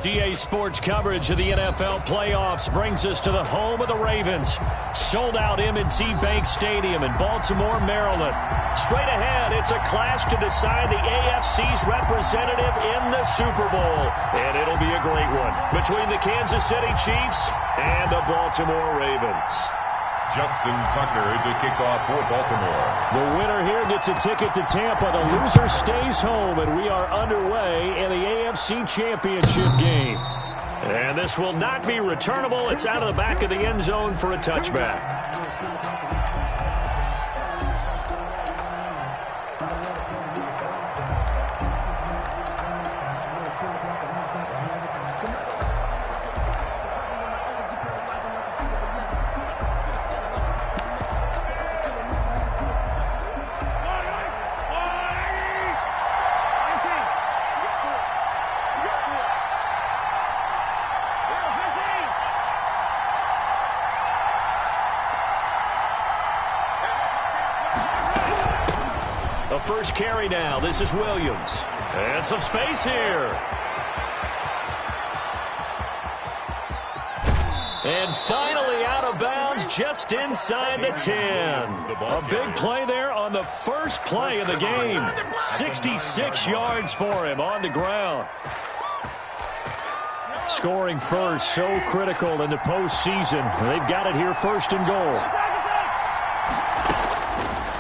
USDA Sports coverage of the NFL playoffs brings us to the home of the Ravens. Sold out M&T Bank Stadium in Baltimore, Maryland. Straight ahead, it's a clash to decide the AFC's representative in the Super Bowl. And it'll be a great one between the Kansas City Chiefs and the Baltimore Ravens. Justin Tucker to kick off for Baltimore. The winner here gets a ticket to Tampa. The loser stays home, and we are underway in the AFC Championship game. And this will not be returnable. It's out of the back of the end zone for a touchback. The first carry now. This is Williams. And some space here. And finally out of bounds just inside the 10. A big play there on the first play of the game. 66 yards for him on the ground. Scoring first, so critical in the postseason. They've got it here, first and goal.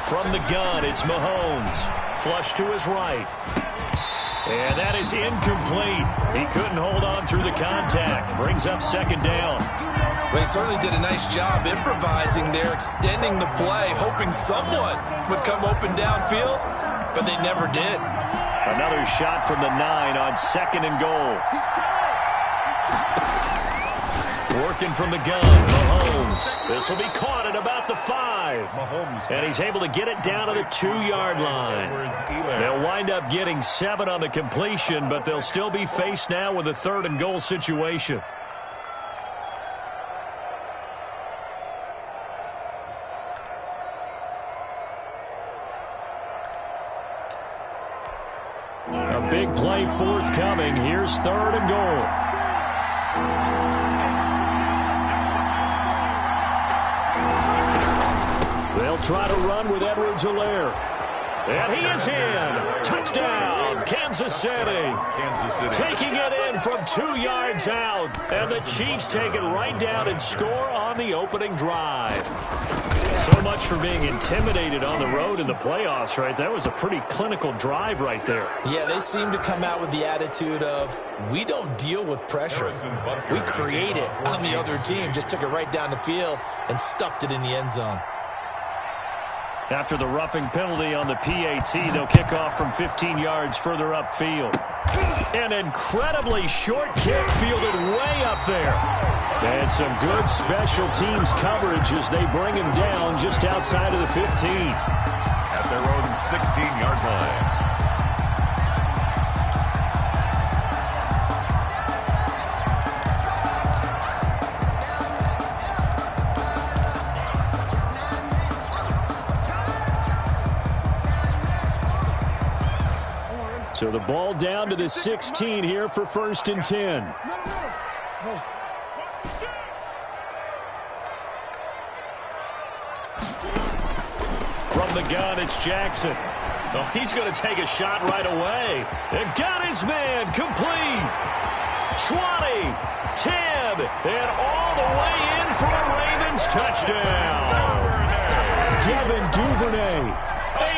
From the gun, it's Mahomes. Flush to his right. And that is incomplete. He couldn't hold on through the contact. Brings up second down. Well, he certainly did a nice job improvising there, extending the play, hoping someone would come open downfield, but they never did. Another shot from the 9 on second and goal. Working from the gun, Mahomes. This will be caught at about the 5. And he's able to get it down to the 2-yard line. They'll wind up getting 7 on the completion, but they'll still be faced now with a 3rd and goal situation. A big play forthcoming. Here's 3rd and goal. They'll try to run with Edwards-Helaire. And he is in. Touchdown, Kansas City. Taking it in from 2 yards out. And the Chiefs take it right down and score on the opening drive. So much for being intimidated on the road in the playoffs, right? That was a pretty clinical drive right there. Yeah, they seem to come out with the attitude of, we don't deal with pressure. We create it on the other team. Just took it right down the field and stuffed it in the end zone. After the roughing penalty on the PAT, they'll kick off from 15 yards further upfield. An incredibly short kick fielded way up there. And some good special teams coverage as they bring him down just outside of the 15. At their own 16-yard line. So the ball down to the 16 here for 1st and 10. From the gun, it's Jackson. Oh, he's going to take a shot right away. And got his man complete. 20, 10, and all the way in for a Ravens touchdown. Devin Duvernay,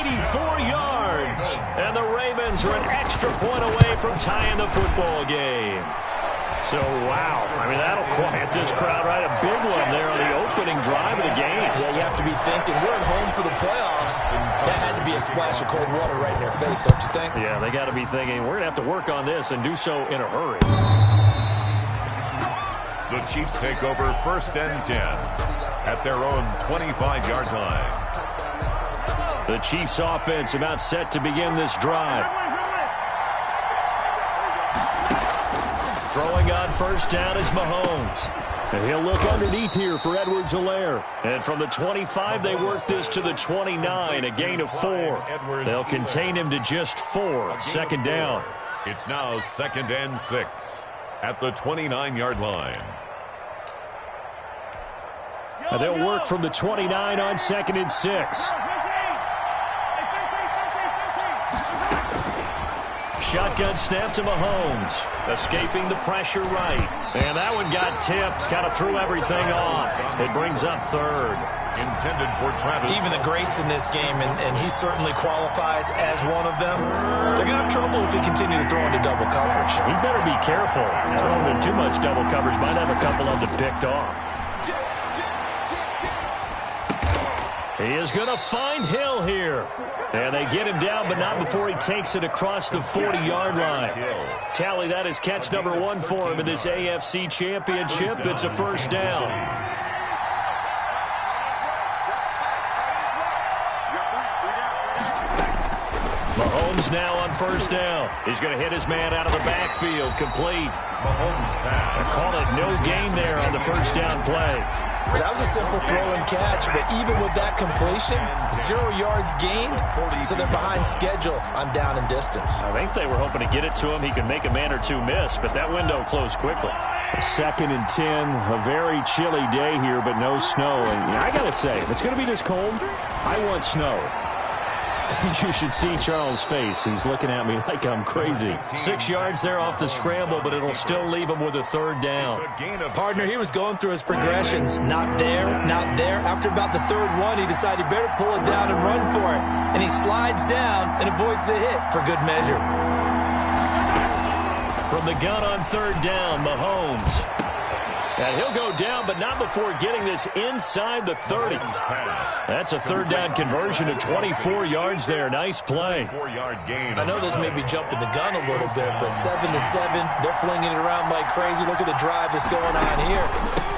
84 yards. And the Ravens are an extra point away from tying the football game. So, wow. I mean, that'll quiet this crowd right. A big one there on the opening drive of the game. Yeah, you have to be thinking, we're at home for the playoffs. That had to be a splash of cold water right in their face, don't you think? Yeah, they got to be thinking, we're going to have to work on this and do so in a hurry. The Chiefs take over 1st and 10 at their own 25-yard line. The Chiefs offense about set to begin this drive. Throwing on 1st down is Mahomes. And he'll look underneath here for Edwards-Helaire. And from the 25, they work this to the 29, a gain of 4. They'll contain him to just 4. 2nd down. It's now 2nd and 6. at the 29-yard line. They'll work from the 29 on 2nd and 6. Shotgun snap to Mahomes. Escaping the pressure right. And that one got tipped. Kind of threw everything off. It brings up 3rd. Intended for Travis. Even the greats in this game, and he certainly qualifies as one of them, they're going to have trouble if they continue to throw into double coverage. He better be careful. Throwing in too much double coverage might have a couple of them picked off. He is going to find Hill here. And they get him down, but not before he takes it across the 40-yard line. Tally, that is catch number 1 for him in this AFC Championship. It's a first down. Mahomes now on first down. He's going to hit his man out of the backfield. Complete. Mahomes pass. I call it no gain there on the first down play. That was a simple throw and catch, but even with that completion, 0 yards gained, so they're behind schedule on down and distance. I think they were hoping to get it to him. He could make a man or two miss, but that window closed quickly. 2nd and 10, a very chilly day here, but no snow. And I got to say, if it's going to be this cold, I want snow. You should see Charles' face. He's looking at me like I'm crazy. 6 yards there off the scramble, but it'll still leave him with a 3rd down. Partner, he was going through his progressions. Not there, not there. After about the 3rd one, he decided he better pull it down and run for it. And he slides down and avoids the hit for good measure. From the gun on 3rd down, Mahomes. And he'll go down, but not before getting this inside the 30. That's a 3rd down conversion of 24 yards there. Nice play. 4-yard gain. I know this may be jumping the gun a little bit, but 7-7, they're flinging it around like crazy. Look at the drive that's going on here.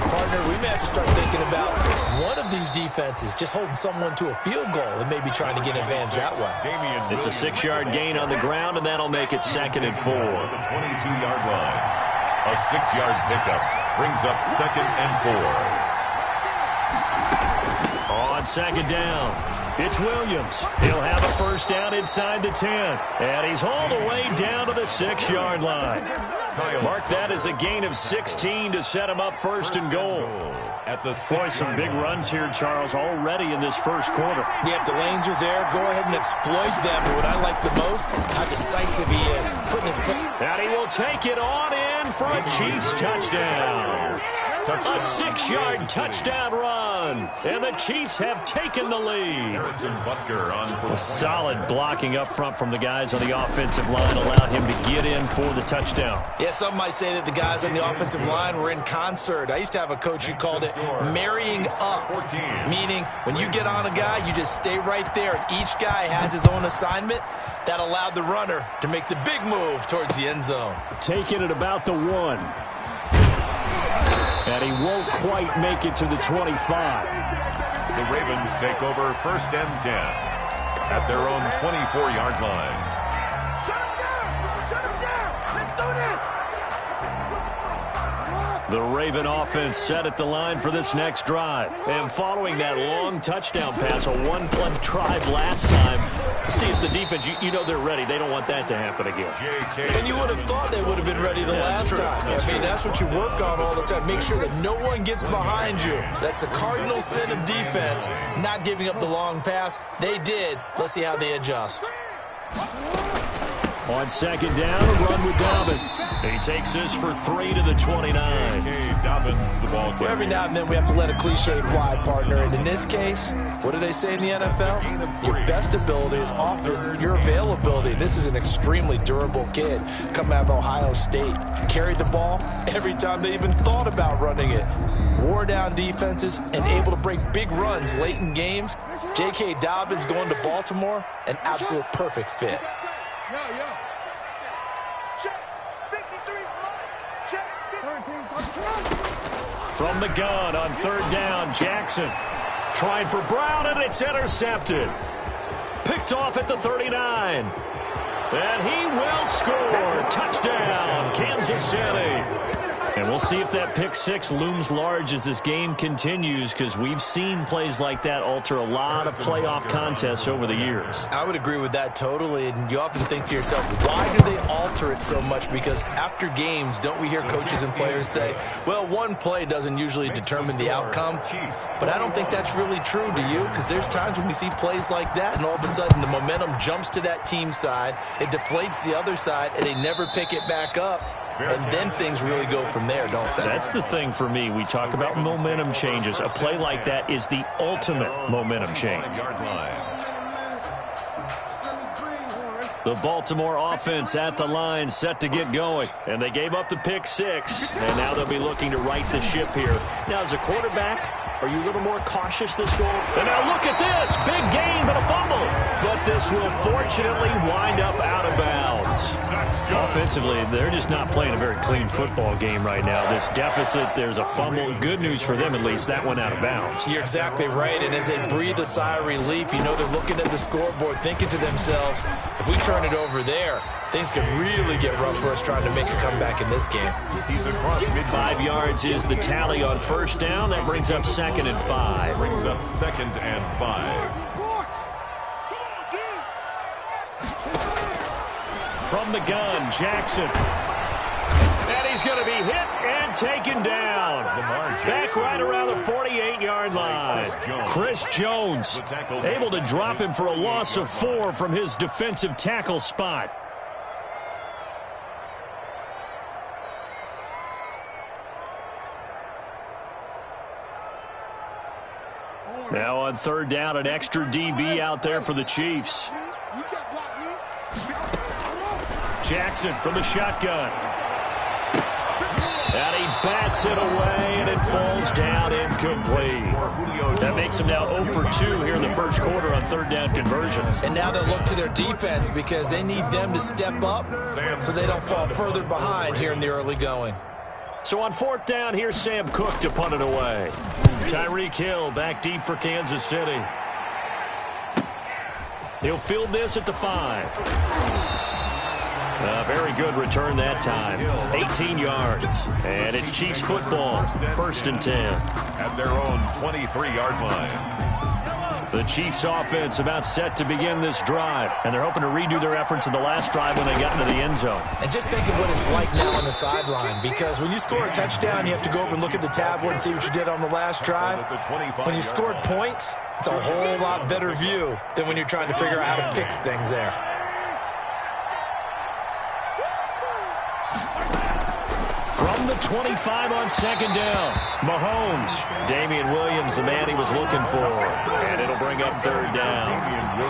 Partner, we may have to start thinking about one of these defenses just holding someone to a field goal and maybe trying to get an advantage that way. It's a 6-yard gain on the ground, and that'll make it 2nd and 4. The 22-yard line. A 6-yard pickup brings up 2nd and 4. On 2nd down, it's Williams. He'll have a first down inside the 10. And he's all the way down to the 6-yard line. Mark that as a gain of 16 to set him up 1st and goal. At the Boy, some big runs here, Charles, already in this first quarter. Yeah, if the lanes are there, go ahead and exploit them. But what I like the most, how decisive he is. Putting his foot. And he will take it on in for a Chiefs touchdown. A 6-yard touchdown run. And the Chiefs have taken the lead. A solid blocking up front from the guys on the offensive line allowed him to get in for the touchdown. Yeah, some might say that the guys on the offensive line were in concert. I used to have a coach who called it marrying up, meaning when you get on a guy, you just stay right there, and each guy has his own assignment. That allowed the runner to make the big move towards the end zone. Take it at about the 1. And he won't quite make it to the 25. The Ravens take over 1st and 10 at their own 24-yard line. Shut him down! Shut him down! Let's do this! The Raven offense set at the line for this next drive. And following that long touchdown pass, a one-play drive last time, see if the defense, you know they're ready. They don't want that to happen again. And you would have thought they would have been ready the last time. I mean, that's what you work on all the time. Make sure that no one gets behind you. That's the cardinal sin of defense, not giving up the long pass. They did. Let's see how they adjust. On 2nd down, a run with Dobbins. He takes this for 3 to the 29. Dobbins, the ball carrier. Every now and then we have to let a cliche fly, partner. And in this case, what do they say in the NFL? Your best ability is often your availability. This is an extremely durable kid coming out of Ohio State. Carried the ball every time they even thought about running it. Wore down defenses and able to break big runs late in games. J.K. Dobbins going to Baltimore, an absolute perfect fit. From the gun on 3rd down, Jackson trying for Brown, and it's intercepted. Picked off at the 39. And he will score. Touchdown, Kansas City. And we'll see if that pick six looms large as this game continues, because we've seen plays like that alter a lot of playoff contests over the years. I would agree with that totally, and you often think to yourself, why do they alter it so much? Because after games, don't we hear coaches and players say, well, one play doesn't usually determine the outcome, but I don't think that's really true, do you? Because there's times when we see plays like that, and all of a sudden the momentum jumps to that team side, it deflates the other side, and they never pick it back up. And then things really go from there, don't they? That's the thing for me. We talk about momentum changes. A play like that is the ultimate momentum change. The Baltimore offense at the line, set to get going. And they gave up the pick six, and now they'll be looking to right the ship here. Now, as a quarterback, are you a little more cautious this goal? And now look at this. Big gain, but a fumble. But this will fortunately wind up out of bounds. Offensively, they're just not playing a very clean football game right now. This deficit, there's a fumble. Good news for them, at least. That went out of bounds. You're exactly right. And as they breathe a sigh of relief, you know they're looking at the scoreboard, thinking to themselves, if we turn it over there, things could really get rough for us trying to make a comeback in this game. He's across mid. 5 yards is the tally on first down. That brings up 2nd and 5. Brings up 2nd and 5. From the gun, Jackson. And he's going to be hit and taken down. Back right around the 48-yard line. Chris Jones able to drop him for a loss of 4 from his defensive tackle spot. Now on 3rd down, an extra DB out there for the Chiefs. Jackson from the shotgun. And he bats it away, and it falls down incomplete. That makes him now 0 for 2 here in the first quarter on 3rd down conversions. And now they'll look to their defense because they need them to step up so they don't fall further behind here in the early going. So on 4th down, here's Sam Cook to punt it away. Tyreek Hill back deep for Kansas City. He'll field this at the 5. Very good return that time. 18 yards. And it's Chiefs football. 1st and 10. At their own 23-yard line. The Chiefs offense about set to begin this drive. And they're hoping to redo their efforts in the last drive when they got into the end zone. And just think of what it's like now on the sideline. Because when you score a touchdown, you have to go over and look at the tablet and see what you did on the last drive. When you scored points, it's a whole lot better view than when you're trying to figure out how to fix things there. From the 25 on 2nd down, Mahomes. Damian Williams, the man he was looking for. And it'll bring up 3rd down.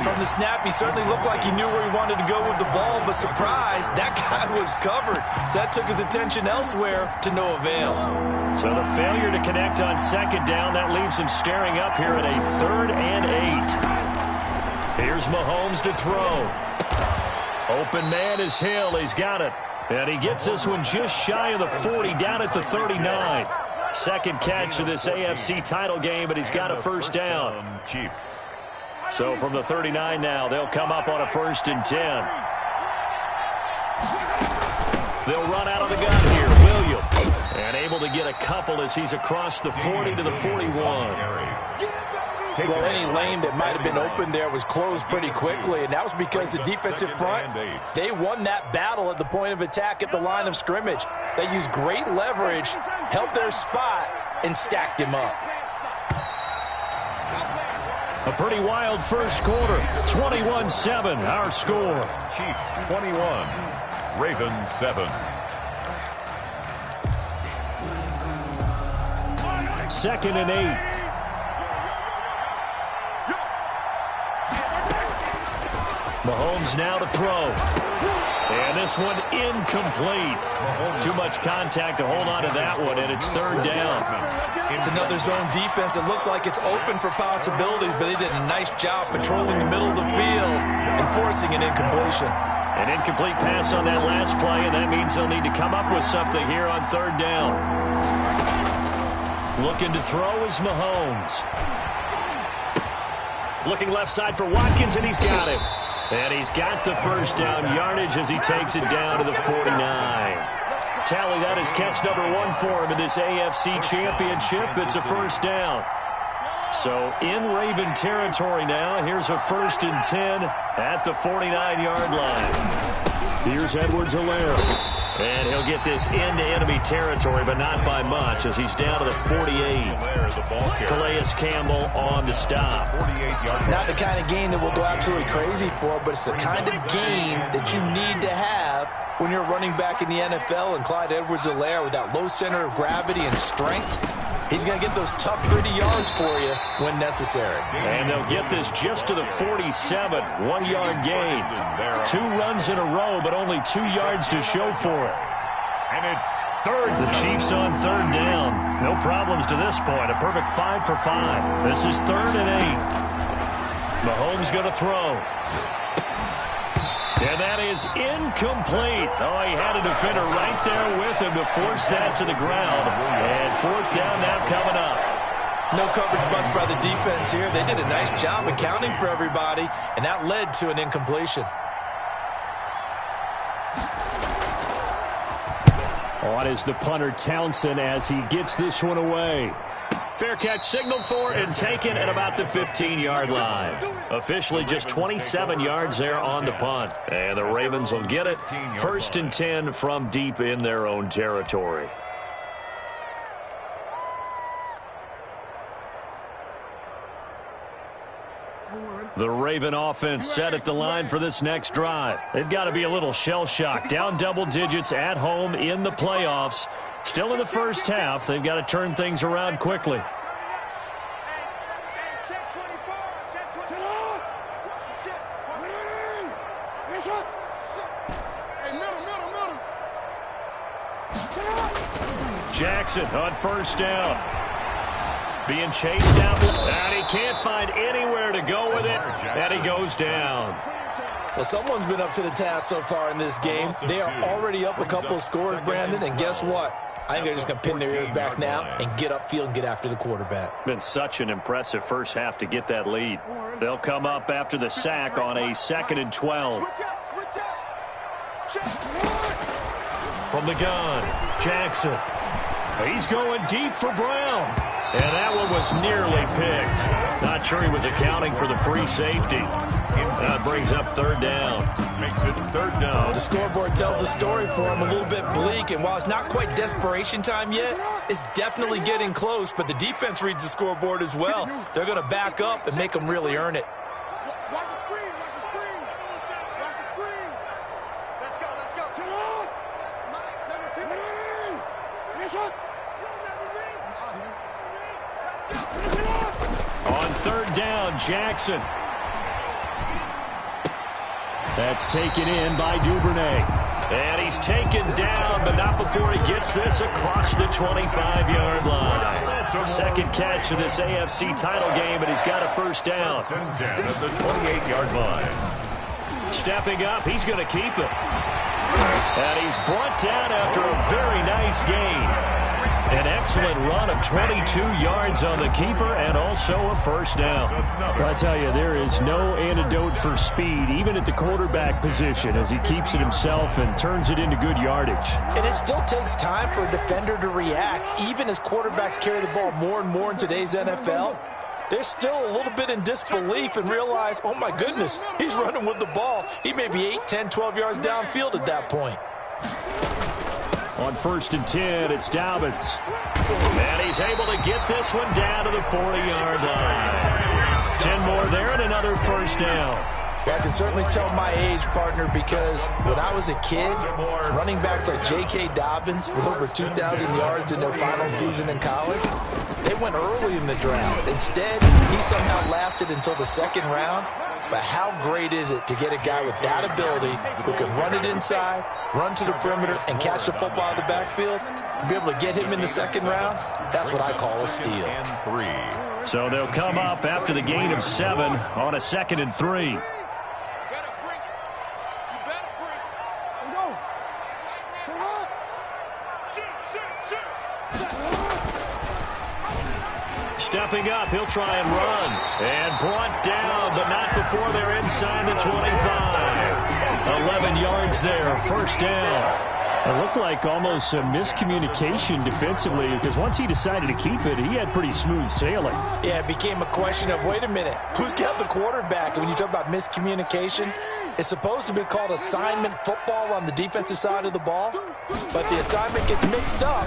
From the snap, he certainly looked like he knew where he wanted to go with the ball, but surprise, that guy was covered. So that took his attention elsewhere to no avail. So the failure to connect on 2nd down, that leaves him staring up here at a 3rd and 8. Here's Mahomes to throw. Open man is Hill. He's got it. And he gets this one just shy of the 40, down at the 39. Second catch of this AFC title game, but he's got a 1st down. Chiefs. So from the 39 now, they'll come up on a 1st and 10. They'll run out of the gun here. Williams. And able to get a couple as he's across the 40 to the 41. Well, any lane that might have been open there was closed pretty quickly, and that was because the defensive front, they won that battle at the point of attack at the line of scrimmage. They used great leverage, held their spot, and stacked him up. A pretty wild first quarter. 21-7, our score. Chiefs 21, Ravens 7. 2nd and 8. Mahomes now to throw. And this one incomplete. Too much contact to hold on to that one, and it's 3rd down. It's another zone defense. It looks like it's open for possibilities, but they did a nice job patrolling the middle of the field and forcing an incompletion. An incomplete pass on that last play, and that means they'll need to come up with something here on 3rd down. Looking to throw is Mahomes. Looking left side for Watkins, and he's got it. And he's got the 1st down yardage as he takes it down to the 49. tally that as catch number 1 for him in this AFC Championship. It's a first down. So in Raven territory now. Here's a 1st and 10 at the 49-yard line. Here's Edwards-Helaire. And he'll get this into enemy territory, but not by much, as he's down to the 48. Calais Campbell on the stop. Not the kind of game that we'll go absolutely crazy for, but it's the kind of game that you need to have when you're running back in the NFL. And Clyde Edwards-Helaire, with that low center of gravity and strength, he's going to get those tough, gritty yards for you when necessary. And they'll get this just to the 47, 1-yard gain. 2 runs in a row, but only 2 yards to show for it. And it's third. The Chiefs on 3rd down. No problems to this point. A perfect 5 for 5. This is 3rd and 8. Mahomes going to throw. And that is incomplete. Oh, he had a defender right there with him to force that to the ground. And 4th down now coming up. No coverage bust by the defense here. They did a nice job accounting for everybody, and that led to an incompletion. On is the punter Townsend as he gets this one away. Fair catch signaled for and taken at about the 15-yard line. Officially just 27 yards there on the punt. And the Ravens will get it. 1st and 10 from deep in their own territory. The Raven offense set at the line for this next drive. They've got to be a little shell-shocked. Down double digits at home in the playoffs. Still in the first half. They've got to turn things around quickly. Jackson on 1st down. Being chased down, and he can't find anywhere to go with it, and he goes down. Well, someone's been up to the task so far in this game. They are already up a couple of scores, Brandon, and guess what? I think they're just going to pin their ears back now and get upfield and get after the quarterback. Been such an impressive first half to get that lead. They'll come up after the sack on a 2nd and 12. From the gun, Jackson. He's going deep for Brown. And that one was nearly picked. Not sure he was accounting for the free safety. That brings up 3rd down. Makes it 3rd down. The scoreboard tells the story for him, a little bit bleak. And while it's not quite desperation time yet, it's definitely getting close. But the defense reads the scoreboard as well. They're going to back up and make them really earn it. Watch the screen. Watch the screen. Watch the screen. Let's go. Let's go. Mike, number 2. On 3rd down, Jackson. That's taken in by Duvernay. And he's taken down, but not before he gets this across the 25-yard line. Second catch of this AFC title game, and he's got a 1st down. 10 at the 28-yard line. Stepping up, he's going to keep it. And he's brought down after a very nice gain. An excellent run of 22 yards on the keeper and also a 1st down. I tell you, there is no antidote for speed, even at the quarterback position, as he keeps it himself and turns it into good yardage. And it still takes time for a defender to react, even as quarterbacks carry the ball more and more in today's NFL. They're still a little bit in disbelief and realize, oh my goodness, he's running with the ball. He may be 8, 10, 12 yards downfield at that point. On 1st and 10, it's Dobbins. And he's able to get this one down to the 40-yard line. 10 more there and another 1st down. Well, I can certainly tell my age, partner, because when I was a kid, running backs like J.K. Dobbins with over 2,000 yards in their final season in college, they went early in the draft. Instead, he somehow lasted until the 2nd round. But how great is it to get a guy with that ability who can run it inside, run to the perimeter, and catch the football out of the backfield? To be able to get him in the 2nd round, that's what I call a steal. And 3. So they'll come up after the gain of 7 on a 2nd and 3. Stepping up, he'll try and run. And brought down, but not before they're inside the 25. 11 yards there, 1st down. It looked like almost a miscommunication defensively because once he decided to keep it, he had pretty smooth sailing. Yeah, it became a question of, wait a minute, who's got the quarterback? And when you talk about miscommunication, it's supposed to be called assignment football on the defensive side of the ball, but the assignment gets mixed up.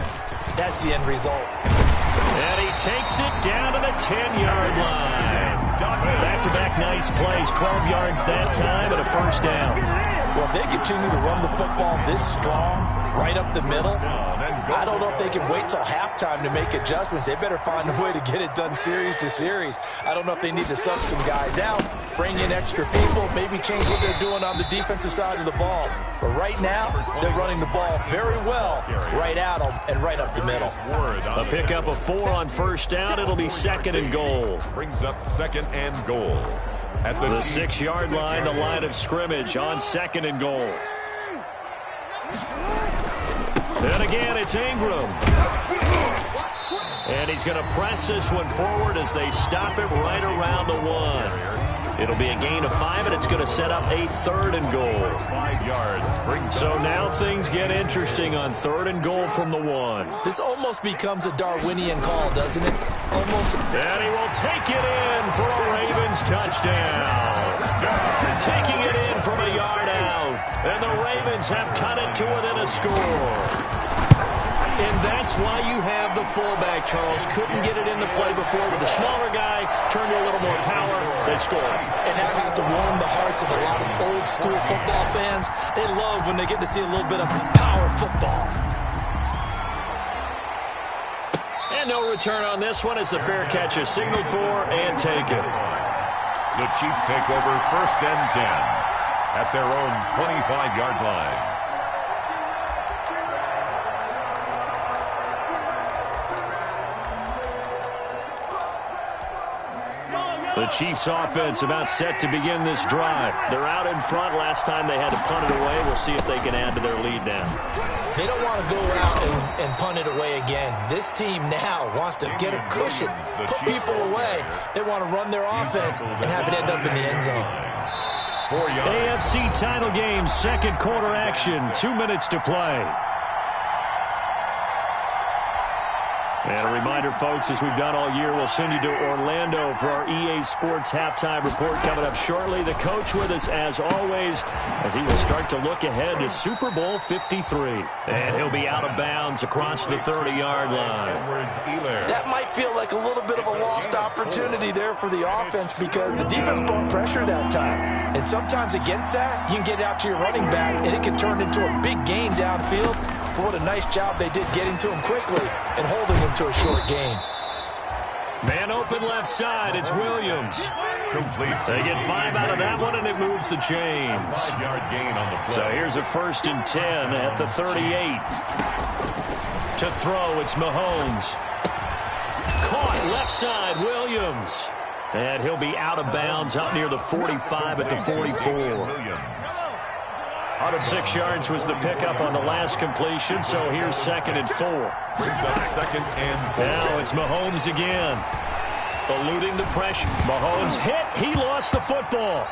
That's the end result. And he takes it down to the 10-yard line. Back-to-back nice plays, 12 yards that time and a first down. Well, if they continue to run the football this strong, right up the middle, I don't know if they can wait till halftime to make adjustments. They better find a way to get it done series to series. I don't know if they need to sub some guys out, bring in extra people, maybe change what they're doing on the defensive side of the ball. But right now, they're running the ball very well right at them and right up the middle. A pickup of 4 on first down. It'll be 2nd and goal. Brings up 2nd and goal. At the 6-yard line, the line of scrimmage on 2nd and goal. And again, it's Ingram. And he's going to press this one forward as they stop it right around the 1. It'll be a gain of 5, and it's going to set up a 3rd and goal. 5 yards. So now things get interesting on 3rd and goal from the 1. This almost becomes a Darwinian call, doesn't it? Almost. And he will take it in for a Ravens touchdown. Taking it in from a yard out. And the Ravens have cut it to within a score. And that's why you have the fullback, Charles. Couldn't get it into play before with the smaller guy. Turned to a little more power. They scored. And that has to warm the hearts of a lot of old-school football fans. They love when they get to see a little bit of power football. And no return on this one as the fair catch is signaled for and taken. The Chiefs take over 1st and 10 at their own 25-yard line. The Chiefs offense about set to begin this drive. They're out in front. Last time they had to punt it away. We'll see if they can add to their lead now. They don't want to go out and punt it away again. This team now wants to get a cushion, put people away. They want to run their offense and have it end up in the end zone. AFC title game, 2nd quarter action, 2 minutes to play. And a reminder, folks, as we've done all year, we'll send you to Orlando for our EA Sports halftime report coming up shortly. The coach with us, as always, as he will start to look ahead to Super Bowl 53. And he'll be out of bounds across the 30-yard line. That might feel like a little bit of a lost opportunity there for the offense because the defense brought pressure that time. And sometimes against that, you can get out to your running back, and it can turn into a big gain downfield. But what a nice job they did getting to him quickly and holding him to a short gain. Man open left side, it's Williams. Complete. They get 5 out of that one, and it moves the chains. 5-yard gain on the play. So here's a 1st and 10 at the 38. To throw, it's Mahomes. Caught left side, Williams. And he'll be out of bounds up near the 45 at the 44. 6 yards was the pickup on the last completion, so here's 2nd and 4. Brings up 2nd and 4. Now it's Mahomes again. Eluding the pressure. Mahomes hit. He lost the football.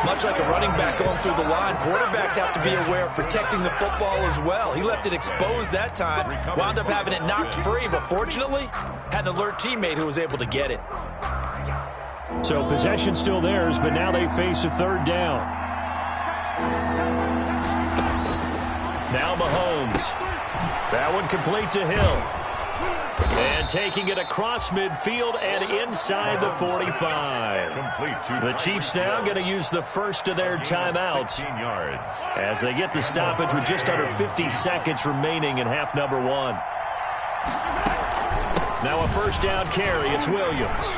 Much like a running back going through the line, quarterbacks have to be aware of protecting the football as well. He left it exposed that time, wound up having it knocked free, but fortunately, had an alert teammate who was able to get it. So possession still theirs, but now they face a 3rd down. Now Mahomes. That one complete to Hill. And taking it across midfield and inside the 45. The Chiefs now going to use the first of their timeouts as they get the stoppage with just under 50 seconds remaining in half number 1. Now a 1st down carry. It's Williams.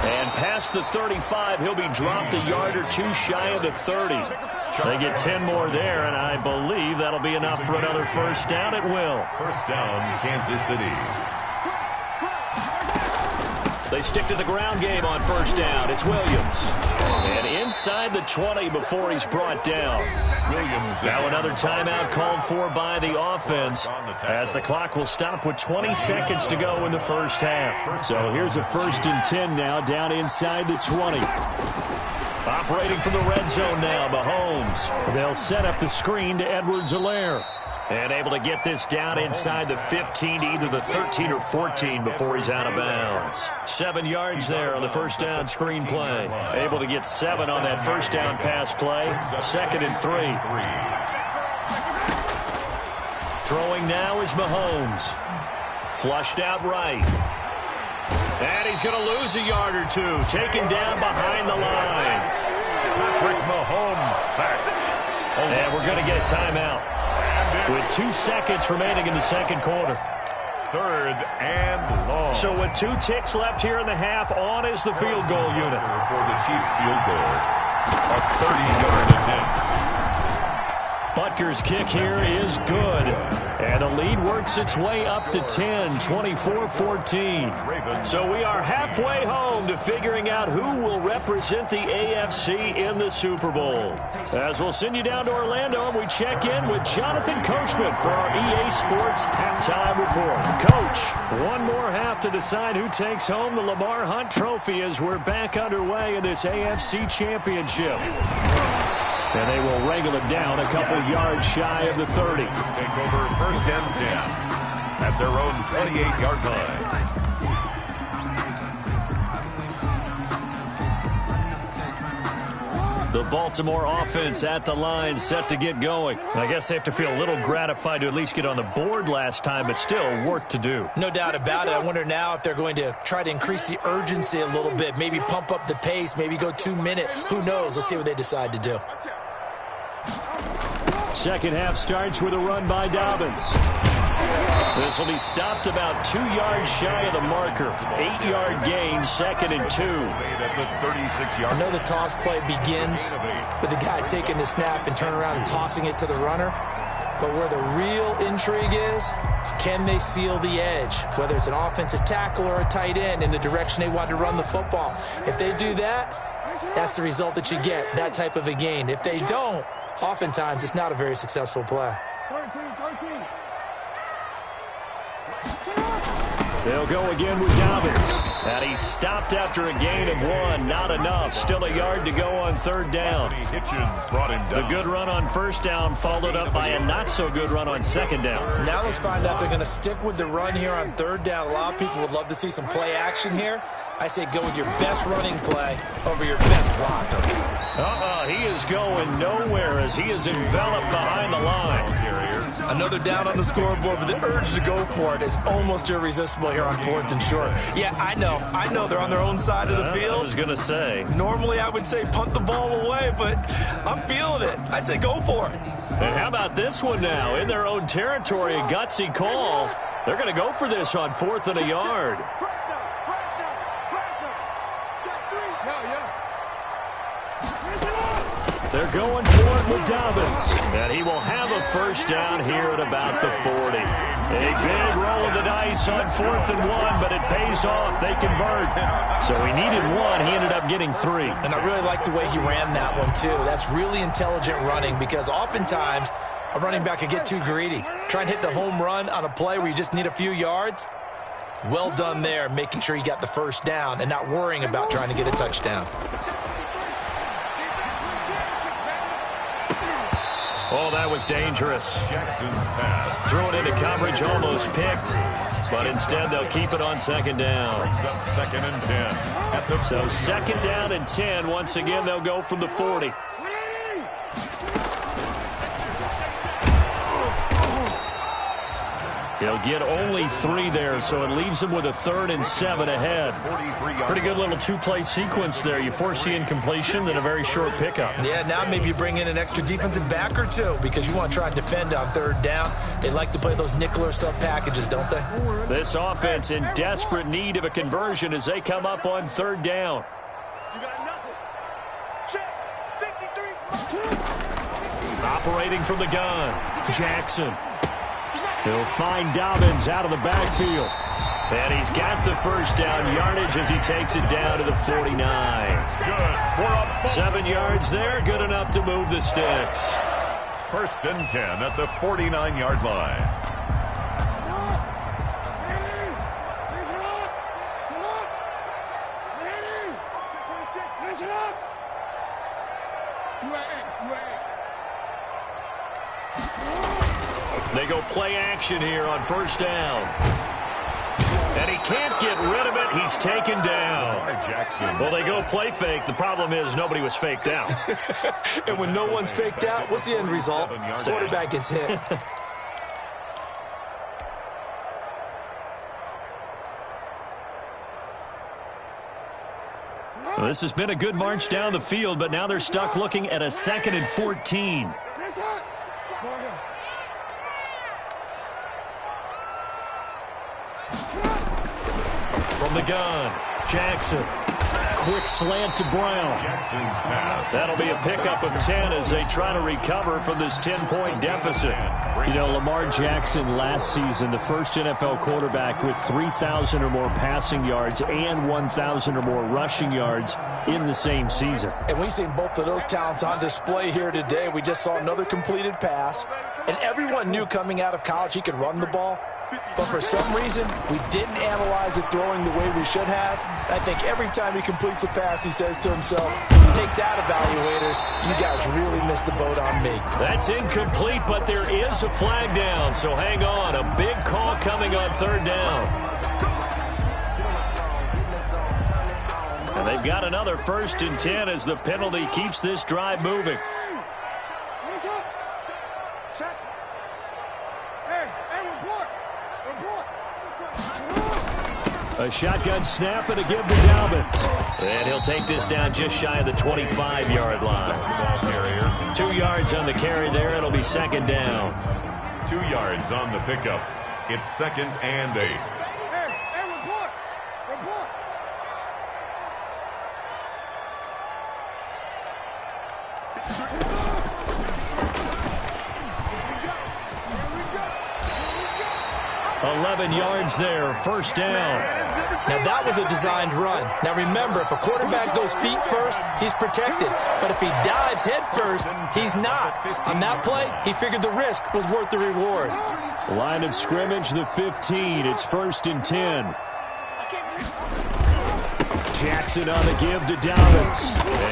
And past the 35, he'll be dropped a yard or 2 shy of the 30. They get 10 more there, and I believe that'll be enough for another 1st down. It will. 1st down, Kansas City. They stick to the ground game on 1st down. It's Williams. And inside the 20 before he's brought down. Williams. Now another timeout called for by the offense as the clock will stop with 20 seconds to go in the first half. So here's a 1st and 10 now down inside the 20. Operating from the red zone now, Mahomes. They'll set up the screen to Edwards-Helaire. And able to get this down inside the 15 to either the 13 or 14 before he's out of bounds. 7 yards there on the first down screen play. Able to get 7 on that first down pass play. 2nd and 3. Throwing now is Mahomes. Flushed out right. And he's going to lose a yard or two. Taken down behind the line. Patrick Mahomes sacked. And we're going to get a timeout with 2 seconds remaining in the second quarter. 3rd and long. So with 2 ticks left here in the half, on is the field goal unit. For the Chiefs field goal, a 30-yard attempt. Butker's kick here is good. And the lead works its way up to 10, 24-14. So we are halfway home to figuring out who will represent the AFC in the Super Bowl. As we'll send you down to Orlando, and we check in with Jonathan Coachman for our EA Sports Halftime Report. Coach, one more half to decide who takes home the Lamar Hunt Trophy as we're back underway in this AFC Championship. And they will wrangle it down a couple yards shy of the 30. Take over 1st and 10 at their own 28-yard line. The Baltimore offense at the line, set to get going. I guess they have to feel a little gratified to at least get on the board last time, but still work to do. No doubt about it. I wonder now if they're going to try to increase the urgency a little bit, maybe pump up the pace, maybe go 2-minute. Who knows? Let's see what they decide to do. Second half starts with a run by Dobbins. This will be stopped about 2 yards shy of the marker. 8-yard gain, 2nd and 2. I know the toss play begins with the guy taking the snap and turning around and tossing it to the runner. But where the real intrigue is, can they seal the edge? Whether it's an offensive tackle or a tight end in the direction they want to run the football. If they do that, that's the result that you get, that type of a gain. If they don't, oftentimes it's not a very successful play. 13. They'll go again with Dobbins. And he's stopped after a gain of 1. Not enough. Still a yard to go on 3rd down. Hitchens brought him down. The good run on 1st down followed up by a not-so-good run on 2nd down. Now let's find out they're going to stick with the run here on 3rd down. A lot of people would love to see some play action here. I say go with your best running play over your best blocker. He is going nowhere as he is enveloped behind the line. Another down on the scoreboard, but the urge to go for it is almost irresistible here on 4th and short. Yeah, I know they're on their own side of the field. I was going to say. Normally I would say punt the ball away, but I'm feeling it. I say go for it. And how about this one now? In their own territory, a gutsy call. They're going to go for this on 4th and a yard. They're going for it with Dobbins. And he will have a first down here at about the 40. A big roll of the dice on 4th and 1, but it pays off. They convert. So he needed 1. He ended up getting 3. And I really like the way he ran that one, too. That's really intelligent running because oftentimes a running back could get too greedy. Try and hit the home run on a play where you just need a few yards. Well done there, making sure you got the first down and not worrying about trying to get a touchdown. Oh, that was dangerous. Jackson's pass. Thrown into coverage, almost picked. But instead, they'll keep it on 2nd down. Brings up 2nd and 10. So 2nd down and 10. Once again, they'll go from the 40. He'll get only 3 there, so it leaves him with a 3rd and 7 ahead. Pretty good little 2-play sequence there. You force the incompletion, then a very short pickup. Yeah, now maybe you bring in an extra defensive back or 2 because you want to try and defend on 3rd down. They like to play those nickel or sub packages, don't they? This offense in desperate need of a conversion as they come up on 3rd down. You got nothing. Check. 53. Operating from the gun, Jackson. He'll find Dobbins out of the backfield. And he's got the first down yardage as he takes it down to the 49. 7 yards there, good enough to move the sticks. 1st and 10 at the 49-yard line. They go play action here on first down. And he can't get rid of it. He's taken down. Well, they go play fake. The problem is nobody was faked out. And when no one's faked out, what's the end result? Quarterback gets hit. Well, this has been a good march down the field, but now they're stuck looking at a 2nd and 14. From the gun, Jackson. Quick slant to Brown. That'll be a pickup of 10 as they try to recover from this 10-point deficit. You know, Lamar Jackson last season, the first NFL quarterback with 3,000 or more passing yards and 1,000 or more rushing yards in the same season. And we've seen both of those talents on display here today. We just saw another completed pass. And everyone knew coming out of college he could run the ball. But for some reason, we didn't analyze it throwing the way we should have. I think every time he completes a pass, he says to himself, take that, evaluators. You guys really missed the boat on me. That's incomplete, but there is a flag down, so hang on. A big call coming on 3rd down. And they've got another 1st and 10 as the penalty keeps this drive moving. A shotgun snap and a give to Dalvin. And he'll take this down just shy of the 25-yard line. 2 yards on the carry there. It'll be 2nd down. 2 yards on the pickup. It's 2nd and 8. Yards there, 1st down. Now that was a designed run. Now remember, if a quarterback goes feet first, he's protected. But if he dives head first, he's not. On that play, he figured the risk was worth the reward. Line of scrimmage, the 15. It's 1st and 10. Jackson on the give to Dalvin.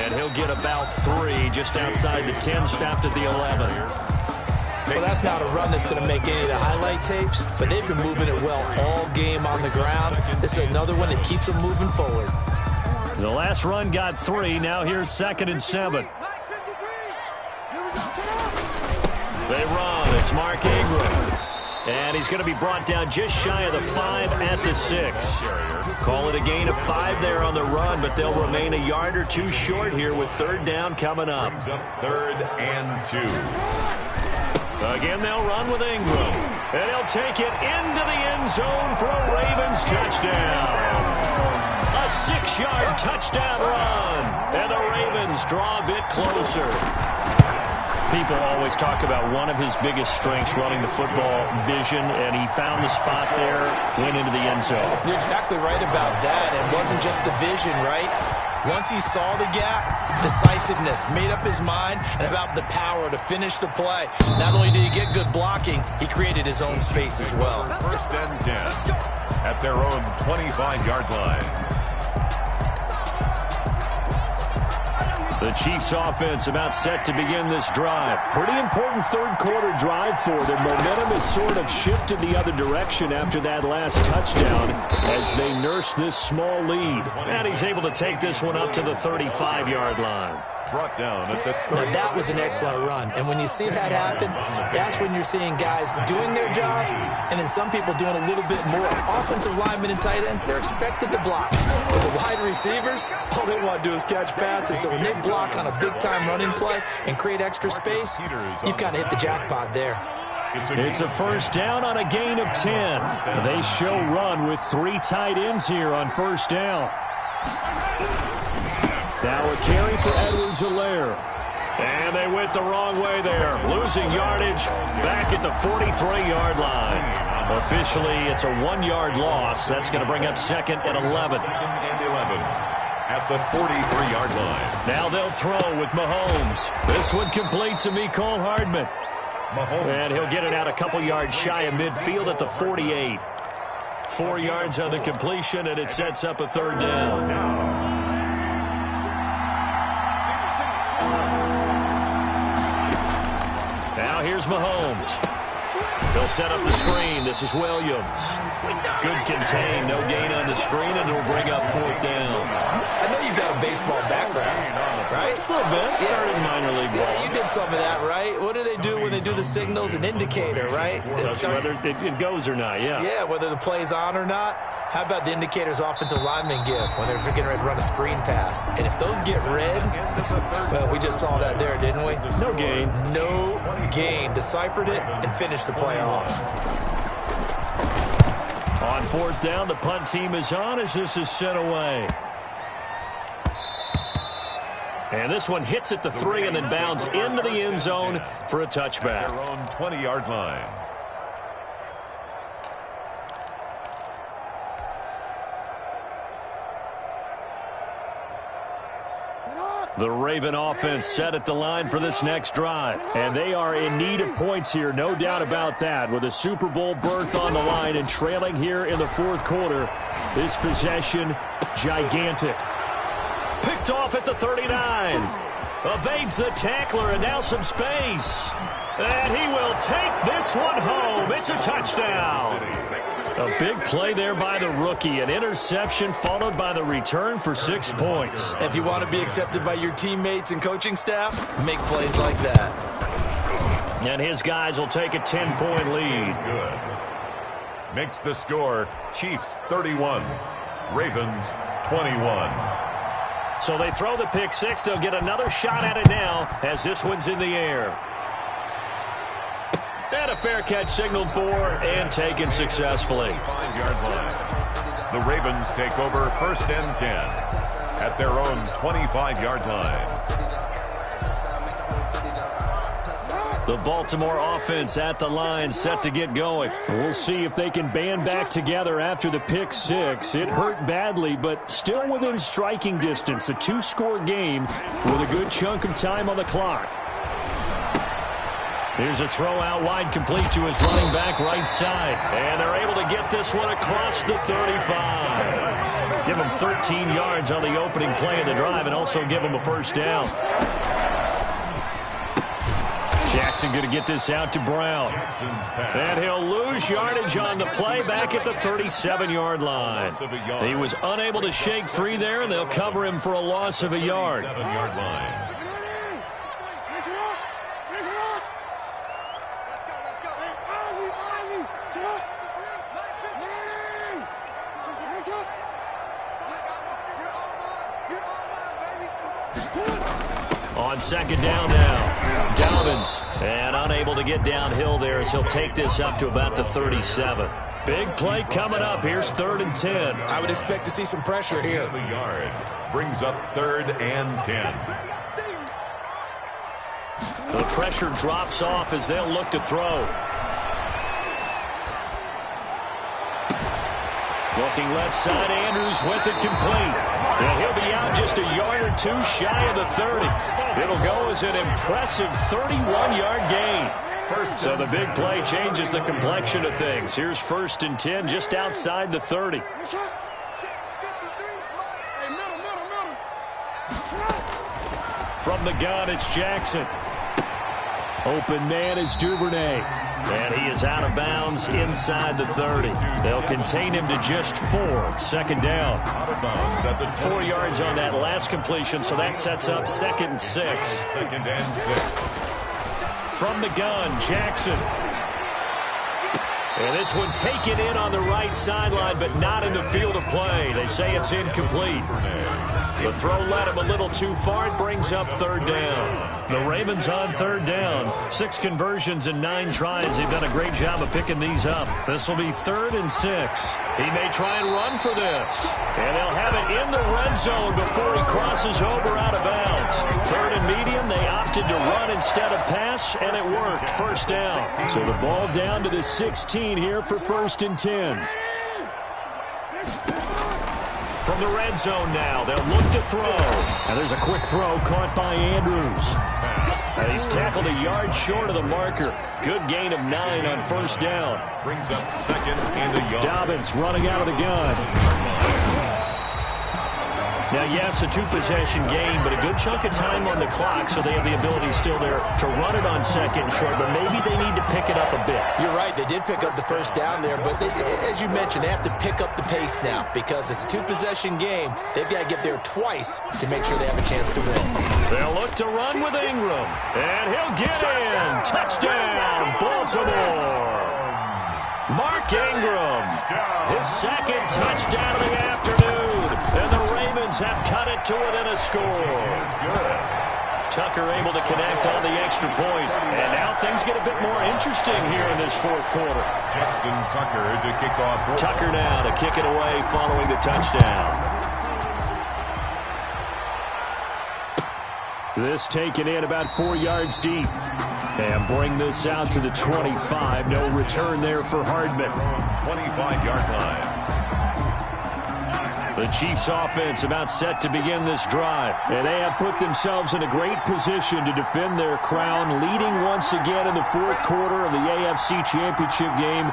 And he'll get about 3 just outside the 10, stopped at the 11. Well, that's not a run that's going to make any of the highlight tapes, but they've been moving it well all game on the ground. This is another one that keeps them moving forward. The last run got 3. Now here's 2nd and 7. They run. It's Mark Ingram. And he's going to be brought down just shy of the 5 at the 6. Call it a gain of 5 there on the run, but they'll remain a yard or 2 short here with 3rd down coming up. 3rd and 2. Again, they'll run with Ingram. And he'll take it into the end zone for a Ravens touchdown. A 6-yard touchdown run. And the Ravens draw a bit closer. People always talk about one of his biggest strengths, running the football, vision, and he found the spot there, went into the end zone. You're exactly right about that. It wasn't just the vision, right? Once he saw the gap, decisiveness, made up his mind, and about the power to finish the play. Not only did he get good blocking, he created his own space as well. 1st and 10 at their own 25-yard line. The Chiefs offense about set to begin this drive. Pretty important 3rd quarter drive for them. Momentum has sort of shifted the other direction after that last touchdown as they nurse this small lead. And he's able to take this one up to the 35-yard line. Brought down at the 30. Now that was an excellent run. And when you see that happen, that's when you're seeing guys doing their job and then some people doing a little bit more. Offensive linemen and tight ends, they're expected to block. But the wide receivers, all they want to do is catch passes. So when they block on a big-time running play and create extra space, you've kind of hit the jackpot there. It's a 1st down on a gain of 10. They show run with 3 tight ends here on 1st down. Now a carry for Edwards-Helaire. And they went the wrong way there. Losing yardage back at the 43-yard line. Officially, it's a 1-yard loss. That's going to bring up 2nd and 11. 2nd and 11 at the 43-yard line. Now they'll throw with Mahomes. This one complete to Mecole Hardman. And he'll get it out a couple yards shy of midfield at the 48. 4 yards on the completion, and it sets up a 3rd down. Now here's Mahomes. They'll set up the screen. This is Williams. Good contain. No gain on the screen, and it'll bring up 4th down. I know you've got a baseball background, right? A little bit. Started minor league ball. Yeah, you did some of that, right? What do they do when they do the signals? An indicator, right? Whether it goes or not, yeah. Yeah, whether the play's on or not. How about the indicators offensive linemen give when they're getting ready to run a screen pass? And if those get red, well, we just saw that there, didn't we? No gain. No gain. Deciphered it and finished the play off. On 4th down, the punt team is on as this is sent away. And this one hits at the 3 and then bounds into the end zone for a touchback. At their own 20-yard line. The Raven offense set at the line for this next drive. And they are in need of points here, no doubt about that. With a Super Bowl berth on the line and trailing here in the 4th quarter. This possession, gigantic. Picked off at the 39. Evades the tackler and now some space. And he will take this one home. It's a touchdown. A big play there by the rookie. An interception followed by the return for 6 points. If you want to be accepted by your teammates and coaching staff, make plays like that. And his guys will take a 10-point lead. Good. Makes the score Chiefs 31, Ravens 21. So they throw the pick 6. They'll get another shot at it now as this one's in the air. And a fair catch signaled for and taken successfully. 5-yard line. The Ravens take over 1st and 10 at their own 25-yard line. The Baltimore offense at the line set to get going. We'll see if they can band back together after the pick 6. It hurt badly, but still within striking distance. A 2-score game with a good chunk of time on the clock. Here's a throw out wide, complete to his running back right side. And they're able to get this one across the 35. Give him 13 yards on the opening play of the drive and also give him a 1st down. Jackson going to get this out to Brown. And he'll lose yardage on the play back at the 37-yard line. He was unable to shake free there, and they'll cover him for a loss of a yard. 7-yard line. On 2nd down now, Dobbins, and unable to get downhill there as he'll take this up to about the 37. Big play coming up. Here's 3rd and 10. I would expect to see some pressure here. The yard brings up 3rd and 10. The pressure drops off as they'll look to throw. Looking left side, Andrews with it complete. And he'll be out just a yard or 2 shy of the 30. It'll go as an impressive 31-yard gain. So the big play changes the complexion of things. Here's 1st and 10 just outside the 30. From the gun, it's Jackson. Open man is Duvernay. And he is out of bounds inside the 30. They'll contain him to just 4. 2nd down. Out of bounds at the 4 yards on that last completion, so that sets up 2nd and 6. 2nd and 6. From the gun, Jackson. And this one taken in on the right sideline, but not in the field of play. They say it's incomplete. The throw led him a little too far. It brings up 3rd down. The Ravens on 3rd down. 6 conversions and 9 tries. They've done a great job of picking these up. This will be 3rd and 6. He may try and run for this. And they'll have it in the red zone before he crosses over out of bounds. 3rd and medium. They opted to run instead of pass, and it worked. 1st down. So the ball down to the 16 here for 1st and 10. From the red zone now, they'll look to throw. And there's a quick throw caught by Andrews. And he's tackled a yard short of the marker. Good gain of 9 on 1st down. Brings up 2nd and a yard. Dobbins running out of the gun. Now, yes, a two-possession game, but a good chunk of time on the clock, so they have the ability still there to run it on second and short, but maybe they need to pick it up a bit. You're right. They did pick up the first down there, but as you mentioned, they have to pick up the pace now because it's a two-possession game. They've got to get there twice to make sure they have a chance to win. They'll look to run with Ingram, and he'll get in. Touchdown, Baltimore. Mark Ingram, his second touchdown of the afternoon, and the Ravens have cut it to within a score. Tucker able to connect on the extra point, and now things get a bit more interesting here in this fourth quarter. Justin Tucker to kick off. Tucker now to kick it away following the touchdown. This taken in about 4 yards deep. And bring this out to the 25. No return there for Hardman. 25-yard line. The Chiefs offense about set to begin this drive. And they have put themselves in a great position to defend their crown, leading once again in the fourth quarter of the AFC Championship game.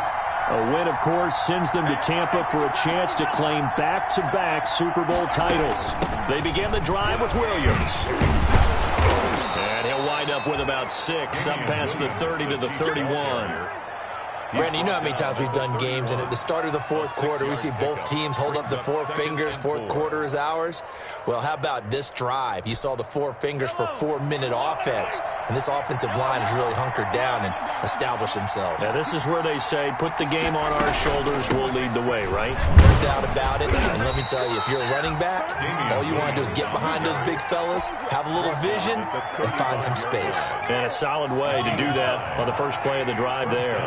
A win, of course, sends them to Tampa for a chance to claim back-to-back Super Bowl titles. They begin the drive with Williams. And he'll wind up with about 6, up past the 30 to the 31. Brandon, you know how many times we've done games, and at the start of the fourth quarter, we see both teams hold up the four fingers, fourth quarter is ours. Well, how about this drive? You saw the four fingers for 4-minute offense, and this offensive line has really hunkered down and established themselves. Now, this is where they say, put the game on our shoulders, we'll lead the way, right? No doubt about it, and let me tell you, if you're a running back, all you want to do is get behind those big fellas, have a little vision, and find some space. And a solid way to do that on the first play of the drive there.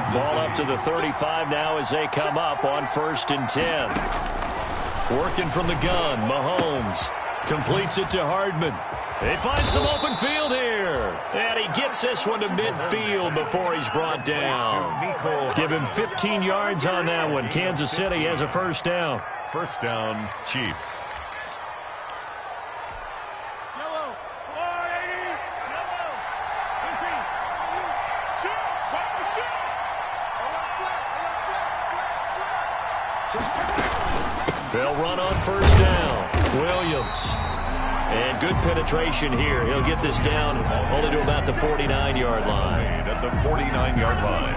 Ball up to the 35 now as they come up on 1st and 10. Working from the gun, Mahomes completes it to Hardman. They find some open field here. And he gets this one to midfield before he's brought down. Give him 15 yards on that one. Kansas City has a first down. First down, Chiefs. They'll run on first down. Williams. And good penetration here. He'll get this down only to about the 49-yard line. At the 49-yard line.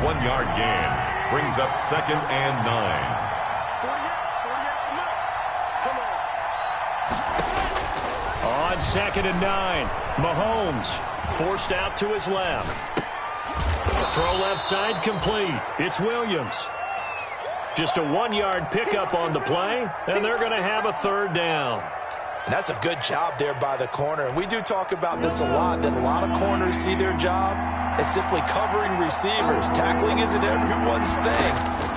1 yard gain. Brings up 2nd and 9. On 2nd and 9. Mahomes forced out to his left. Throw left side complete. It's Williams. Just a 1 yard pickup on the play, and they're going to have a third down. And that's a good job there by the corner. And we do talk about this a lot, that a lot of corners see their job as simply covering receivers. Tackling isn't everyone's thing.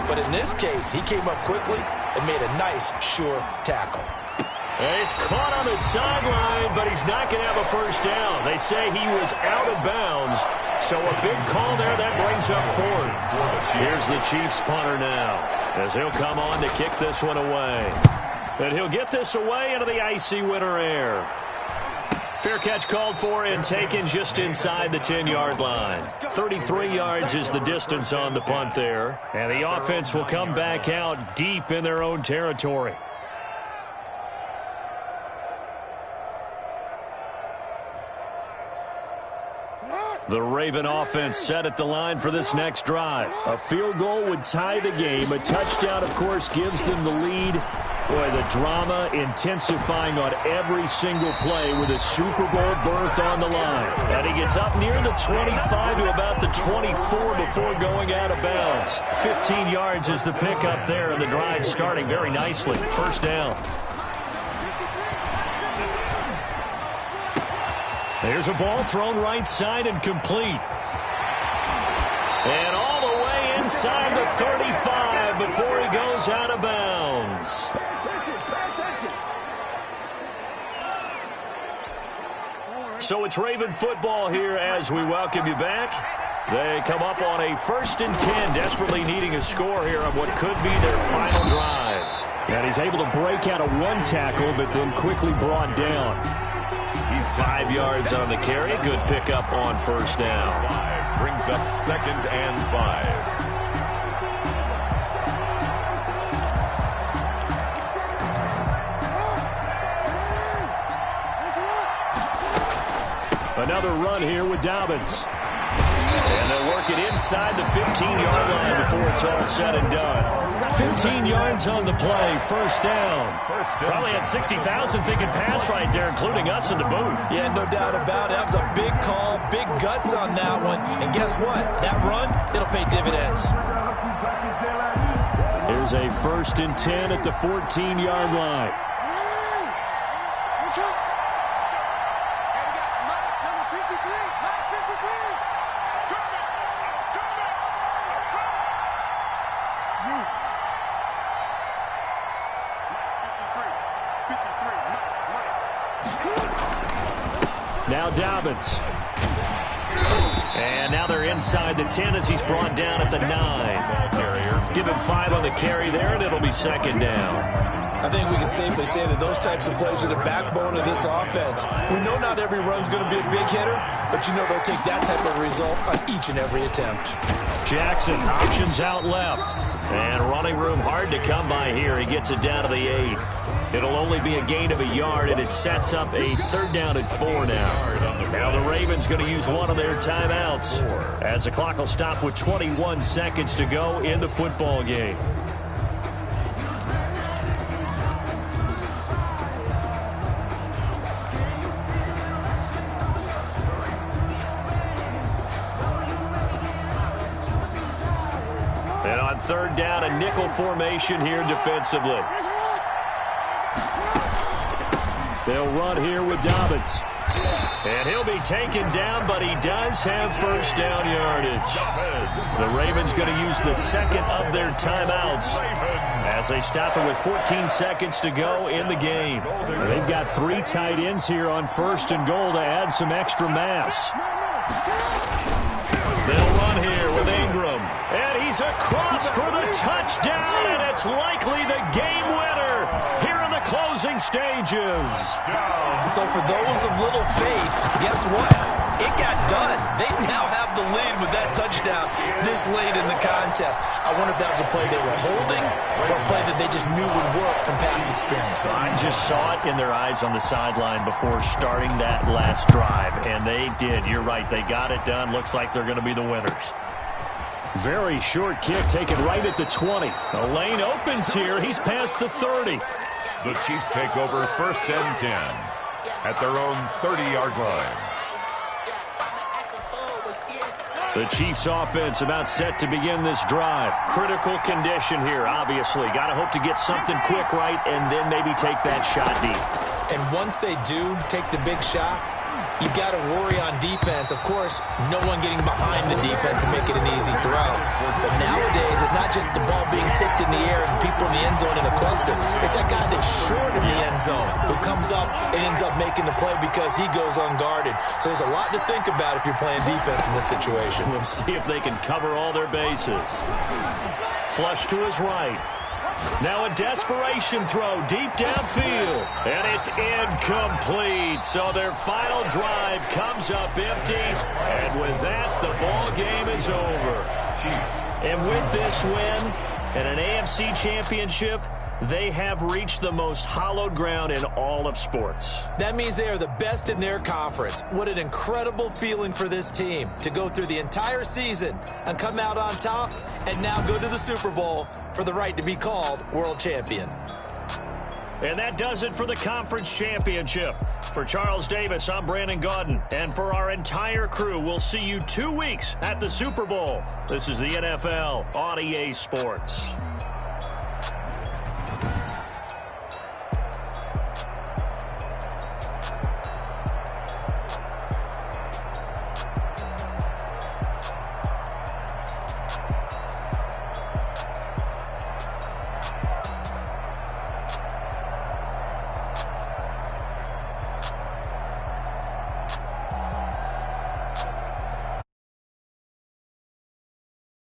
But in this case, he came up quickly and made a nice, sure tackle. And he's caught on the sideline, but he's not going to have a first down. They say he was out of bounds. So a big call there that brings up 4th. Here's the Chiefs punter now, as he'll come on to kick this one away. And he'll get this away into the icy winter air. Fair catch called for and taken just inside the 10-yard line. 33 yards is the distance on the punt there. And the offense will come back out deep in their own territory. The Raven offense set at the line for this next drive. A field goal would tie the game. A touchdown, of course, gives them the lead. Boy, the drama intensifying on every single play with a Super Bowl berth on the line. And he gets up near the 25 to about the 24 before going out of bounds. 15 yards is the pickup there, and the drive starting very nicely. First down. There's a ball thrown right side and complete. And all the way inside the 35 before he goes out of bounds. So it's Raven football here as we welcome you back. They come up on a 1st and 10, desperately needing a score here on what could be their final drive. And he's able to break out of one tackle, but then quickly brought down. 5 yards on the carry. Good pickup on first down. 5 brings up 2nd and 5. Another run here with Dobbins. And they'll work it inside the 15-yard line before it's all said and done. 15 yards on the play, first down. Probably had 60,000 thinking pass right there, including us in the booth. Yeah, no doubt about it. That was a big call, big guts on that one. And guess what? That run, it'll pay dividends. Here's a 1st and 10 at the 14-yard line. Now Dobbins. And now they're inside the 10 as he's brought down at the 9. Give him 5 on the carry there, and it'll be 2nd down. I think we can safely say that those types of plays are the backbone of this offense. We know not every run's going to be a big hitter, but you know they'll take that type of result on each and every attempt. Jackson, options out left. And running room hard to come by here. He gets it down to the 8. It'll only be a gain of a yard, and it sets up a 3rd down and 4 now. Now the Ravens going to use one of their timeouts as the clock will stop with 21 seconds to go in the football game. And on 3rd down, a nickel formation here defensively. They'll run here with Dobbins. And he'll be taken down, but he does have 1st down yardage. The Ravens going to use the 2nd of their timeouts as they stop it with 14 seconds to go in the game. They've got 3 tight ends here on 1st and goal to add some extra mass. They'll run here with Ingram. And he's across for the touchdown, and it's likely the game winner here in the closing stages. So for those of little faith, guess what? It got done. They now have the lead with that touchdown this late in the contest. I wonder if that was a play they were holding or a play that they just knew would work from past experience. I just saw it in their eyes on the sideline before starting that last drive, and they did. You're right. They got it done. Looks like they're going to be the winners. Very short kick taken right at the 20. The lane opens here. He's past the 30. The Chiefs take over 1st and 10 at their own 30-yard line. The Chiefs offense about set to begin this drive. Critical condition here, obviously. Got to hope to get something quick right and then maybe take that shot deep. And once they do take the big shot, you've got to worry on defense. Of course, no one getting behind the defense and make it an easy throw. But nowadays, it's not just the ball being tipped in the air and people in the end zone in a cluster. It's that guy that's short in the end zone who comes up and ends up making the play because he goes unguarded. So there's a lot to think about if you're playing defense in this situation. We'll see if they can cover all their bases. Flush to his right. Now a desperation throw deep downfield, and it's incomplete. So their final drive comes up empty, and with that, the ball game is over. And with this win and an AFC championship, they have reached the most hallowed ground in all of sports. That means they are the best in their conference. What an incredible feeling for this team to go through the entire season and come out on top and now go to the Super Bowl for the right to be called world champion. And that does it for the conference championship. For Charles Davis, I'm Brandon Gaudin. And for our entire crew, we'll see you 2 weeks at the Super Bowl. This is the NFL on EA Sports.